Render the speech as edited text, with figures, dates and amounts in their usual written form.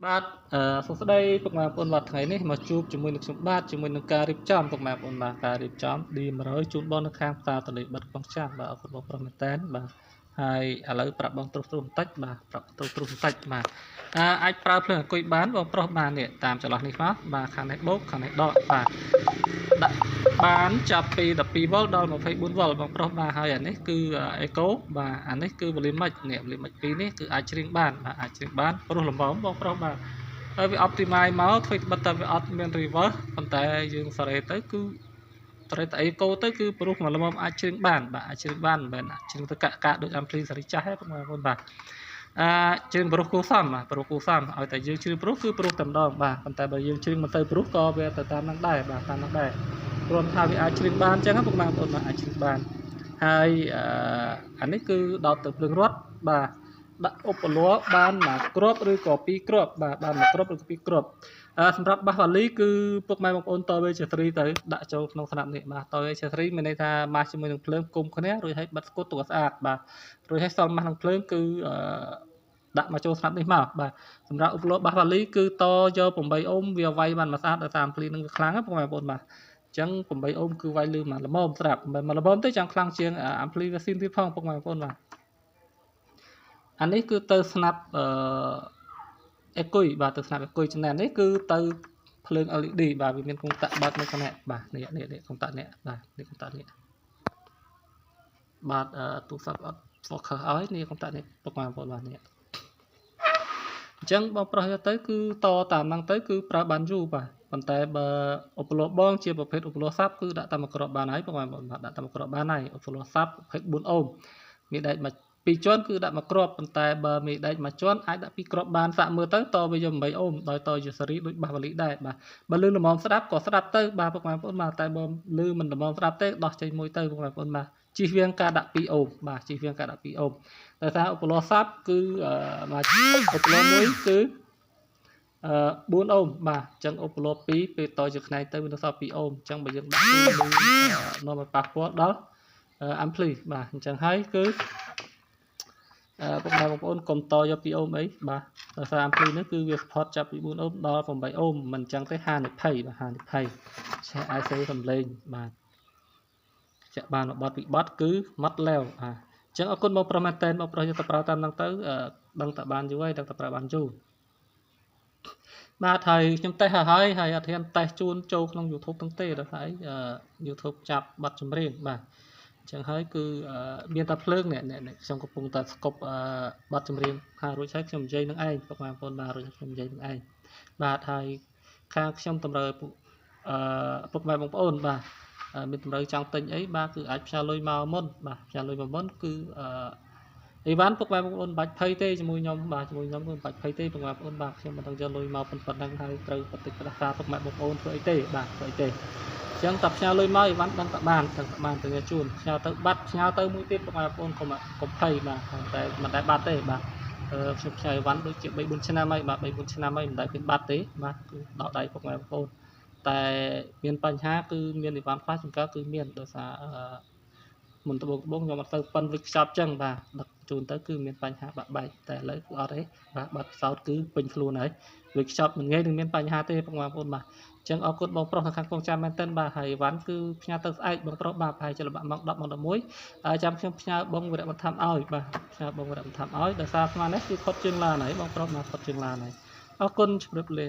បាទសួស្តីពុកម៉ែបងប្អូនបាទថ្ងៃនេះមកជួបជាមួយនឹងខ្ញុំបាទជាមួយនឹងការរៀបចំពុកម៉ែបងប្អូនបាទការរៀបចំ D100 ជូនបងនៅខាងផ្សារតលេបិទកំចាស់បាទអរគុណបងប្រុសមែនតើបាទហើយឥឡូវប្រាប់បងត្រុសបន្តិចបាទប្រាប់ត្រុសបន្តិចបាទអាចប្រើភ្លើងអង្គុយបានបងប្រុសបាននេះតាមចន្លោះនេះមកបាទខាងនេះបូកខាងនេះដកបាទដាក់បានចាប់ពី12វ៉ុលដល់24វ៉ុលបងប្រុសបាទហើយអានេះគឺអេកូបាទអានេះគឺ volume mic នេះ volume mic 2នេះគឺអាចច្រៀងបានបាទអាចច្រៀងបានព្រោះលំបងបងប្រុសបាទហើយវា optimize មកធ្វើបិទតែវាអត់មាន reverse ប៉ុន្តែយើងសេរីទៅគឺសេរីតែអេកូទៅគឺព្រោះមកល្មមអាចច្រៀងបានបាទអាចច្រៀងបានមិនមែនច្រៀងទៅកាដូច ampli សេរីចាស់ទេបងប្អូនបាទច្រៀងព្រោះគូសំបាទព្រោះគូសំឲ្យតែយើងច្រៀងព្រោះគឺព្រោះតែម្ដងបាទប៉ុន្តែបើយើងច្រៀងមិនទៅព្រោះក៏វាទៅតាមនឹងដែរបាទតាមនឹងដែរព្រមថាវាអាចច្រៀងបានអញ្ចឹងបងប្អូនបាទអាចច្រៀងបានហើយអានេះគឺដោតទៅភ្លើងរត់បាទដាក់ឧបល័របានមួយគ្រាប់ឬក៏ពីរគ្រាប់បាទបានមួយគ្រាប់ឬក៏ពីរគ្រាប់សម្រាប់បាសវ៉ាលីគឺពុកម៉ែបងប្អូនតវេជា3ទៅដាក់ចូលក្នុងស្នាប់នេះបាទតវេជា3មានន័យថាម៉ាស់ជាមួយនឹងភ្លើងគុំគ្នារួចហើយបិទស្គត់ទូស្អាតបាទរួចហើយសល់ម៉ាស់នឹងភ្លើងគឺដាក់មកចូលស្នាប់នេះមកបាទសម្រាប់ឧបល័របាសវ៉ាលីគឺតយក8អូមវាវាយបានមួយស្អាតដោយសារភ្លីនឹងវាខ្លាំងណាពុកម៉ែបងប្អូនបាទអញ្ចឹង8អូមគឺវាយលឺមកល្មមស្រាប់មិនមកល្មមទេចាំខ្លាំងជាងអាភ្លីវាស៊ីនទៀតផងពុកម៉ែបងប្អូនបាទអានេះគឺទៅស្នាប់អេគុយបាទទៅស្នាប់អេគុយចំណែកនេះគឺទៅភ្លើង LED បាទវាមានកុងតាក់បើកនៅខាងនេះបាទនេះកុងតាក់នេះបាទនេះកុងតាក់នេះបាទទូរស័ព្ទអត់ focus ឲ្យនេះកុងតាក់នេះពុកម៉ែបងប្អូនបាទនេះអញ្ចឹងបងប្រុសយកទៅគឺតតាមហ្នឹងទៅគឺប្រើបានយូរបាទប៉ុន្តែបើឧបល័របងជាប្រភេទឧបល័រសាប់គឺដាក់តាមមួយគ្រាប់បានហើយបងប្អូនបាទដាក់តាមមួយគ្រាប់បានហើយឧបល័រសាប់ប្រភេទ4អូមមានដែកមក2ជាន់គឺដាក់មួយគ្រាប់ប៉ុន្តែបើមានដែកមួយជាន់អាចដាក់2គ្រាប់បានសាក់មើលទៅតវាយក8អូមដោយតជាសេរីដូចបាសវ៉ាលីដែរបាទបើលឺល្មមស្ដាប់ក៏ស្ដាប់ទៅបាទពុកម៉ែបងប្អូនបាទតែបើលឺមិនល្មមស្ដាប់ទេដោះចេញមួយទៅពុកម៉ែបងប្អូនបាទជិះវៀងការដាក់2អូមបាទជិះវៀងការដាក់2អូមដោយសារឧបល័រសាប់គឺមកឧបល័រមួយគឺ4អូមបាទអញ្ចឹងឧបល័រ2ពេលតជាខ្នែងទៅវានៅសល់2អូមអញ្ចឹងបើយើងដាក់គឺនាំឲ្យប៉ះពាល់ដល់ampli បាទអញ្ចឹងហើយគឺពុកម៉ែបងប្អូនកុំតយក2អូមអីបាទដោយសារ ampli នេះគឺវា support ចាប់ពី4អូមដល់8អូមមិនអញ្ចឹងទេ50និភ័យបាទ50និភ័យឆេះ IC សំឡេងបាទចាក់បានបត់ពីបត់គឺម៉ត់ឡែវអញ្ចឹងអរគុណបងប្រុសមែនតើបងប្រុសយកទៅប្រើតាមហ្នឹងទៅដឹងតែបានយូរហើយដឹងតែប្រើបានយូរបាទហើយខ្ញុំតេស្តហើយអត់ហ៊ានតេស្តជូនចូលក្នុង YouTube ទាំងទេដល់ហើយ YouTube ចាប់ប័ណ្ណចម្រៀងបាទអញ្ចឹងហើយគឺមានតែភ្លើងនេះខ្ញុំកំពុងតែស្កប់ប័ណ្ណចម្រៀងខាងរួចហើយខ្ញុំនិយាយនឹងឯងពុកម៉ែបងប្អូនបាទរួចខ្ញុំនិយាយនឹងឯងបាទហើយខាងខ្ញុំតម្រូវពុកម៉ែបងប្អូនបាទមានតម្រូវចង់ទិញអីបាទគឺអាចផ្ញើលុយមកមុនបាទផ្ញើលុយមកមុនគឺអីវ៉ាន់ពុកម៉ែបងប្អូនបាច់ភ័យទេជាមួយខ្ញុំបាទជាមួយខ្ញុំគឺបាច់ភ័យទេពុកម៉ែបងប្អូនបាទខ្ញុំមិនដឹងយកលុយមកប៉ុណ្ណឹងហើយត្រូវបតិចផ្ដាសាពុកម៉ែបងប្អូនធ្វើអីទេបាទធ្វើអីទេអញ្ចឹងតែផ្ញើលុយមកអីវ៉ាន់ដឹងតែបានទៅជូនផ្ញើទៅបាត់ផ្ញើទៅមួយទៀតពុកម៉ែបងប្អូនកុំភ័យបាទតែមិនដែលបាត់ទេបាទខ្ញុំផ្ញើអីវ៉ាន់ដូចជា3 4ឆ្នាំហើយបាទ3 4ឆ្នាំហើយមិនដែលមានបាត់ទេបាទគឺដល់ដៃពុកម៉ែបងប្អូនតែមានបញ្ហាគឺមានអីវ៉ាន់ខ្លះចំការគឺមានដោយសារមុនត្បូងខ្ញុំអត់ទៅប៉ិនវិកខ្ចប់ចឹងបាទដឹកជូនទៅគឺមានបញ្ហាបាក់បែកតែឥឡូវគឺអត់ទេបាទបាត់សោតគឺពេញខ្លួនហើយវិកខ្ចប់មិនងាយនឹងមានបញ្ហាទេបងប្អូនបាទអញ្ចឹងអរគុណបងប្រុសនៅខាងកំចាស់មែនទែនបាទហើយវ៉ាន់គឺផ្ញើទៅស្អែកបងប្រុសបាទប្រហែលជាល្បាក់ម៉ោង10ម៉ោង11ចាំខ្ញុំផ្ញើបងវិរៈបន្ថែមឲ្យបាទផ្ញើបងវិរៈបន្ថែមឲ្យដោយសារស្មាននេះគឺខុតជើងឡានហើយបងប្រុសមកខុតជើងឡានហើយអរគុណជម្រាបលា